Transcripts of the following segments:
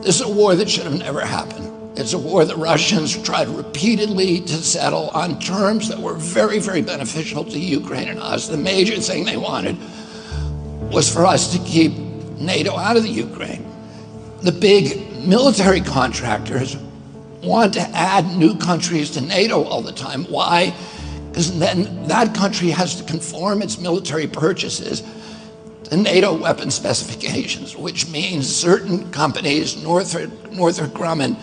This is a war that should have never happened. It's a war the Russians tried repeatedly to settle on terms that were very, very beneficial to Ukraine and us. The major thing they wanted was for us to keep NATO out of the Ukraine. The big military contractors want to add new countries to NATO all the time. Why? Because then that country has to conform its military purchases to NATO weapon specifications, which means certain companies, Northrop Grumman,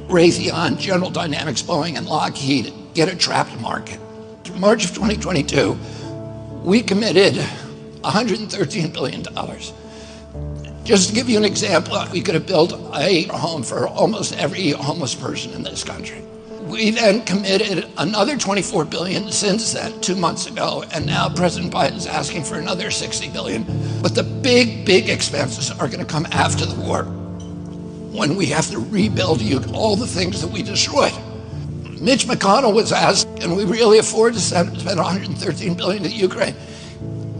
Raytheon, General Dynamics, Boeing, and Lockheed, get a trapped market. In March of 2022, we committed $113 billion. Just to give you an example, we could have built a home for almost every homeless person in this country. We then committed another $24 billion since then, 2 months ago, and now President Biden's asking for another $60 billion. But the big, big expenses are going to come after the war, when we have to rebuild all the things that we destroyed. Mitch McConnell was asked, can we really afford to spend $113 billion to Ukraine?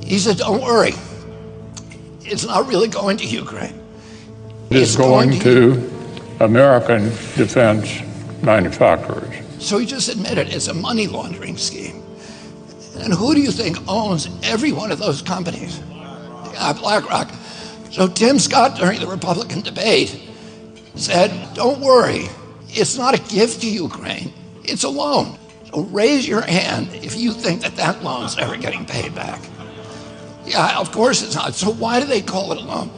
He said, don't worry. It's not really going to Ukraine. It's going to American defense manufacturers. So he just admitted it's a money laundering scheme. And who do you think owns every one of those companies? BlackRock. So Tim Scott, during the Republican debate, said, don't worry, it's not a gift to Ukraine, it's a loan. So raise your hand if you think that that loan's ever getting paid back. Yeah, of course it's not. So why do they call it a loan?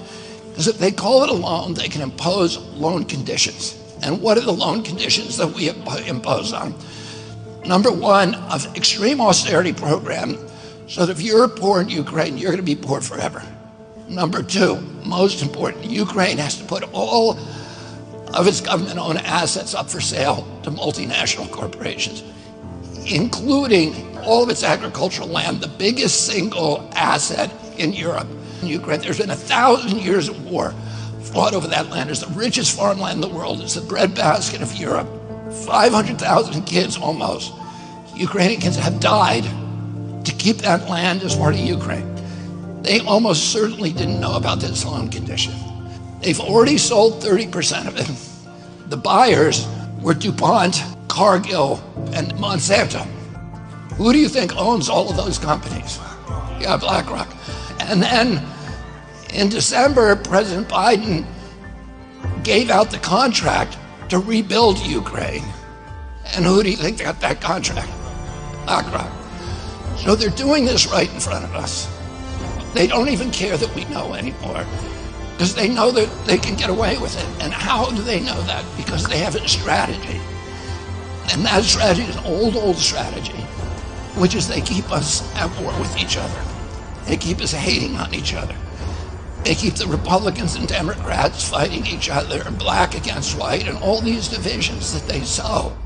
Because if they call it a loan, they can impose loan conditions. And what are the loan conditions that we impose on? Number one, an extreme austerity program, so that if you're poor in Ukraine, you're going to be poor forever. Number two, most important, Ukraine has to put all of its government-owned assets up for sale to multinational corporations, including all of its agricultural land, the biggest single asset in Europe. In Ukraine, there's been 1,000 years of war fought over that land. It's the richest farmland in the world. It's the breadbasket of Europe. 500,000 kids almost, Ukrainian kids, have died to keep that land as part of Ukraine. They almost certainly didn't know about this loan condition. They've already sold 30% of it. The buyers were DuPont, Cargill, and Monsanto. Who do you think owns all of those companies? Yeah, BlackRock. And then in December, President Biden gave out the contract to rebuild Ukraine. And who do you think got that contract? BlackRock. So they're doing this right in front of us. They don't even care that we know anymore, because they know that they can get away with it. And how do they know that? Because they have a strategy. And that strategy is an old strategy, which is they keep us at war with each other. They keep us hating on each other. They keep the Republicans and Democrats fighting each other, black against white, and all these divisions that they sow.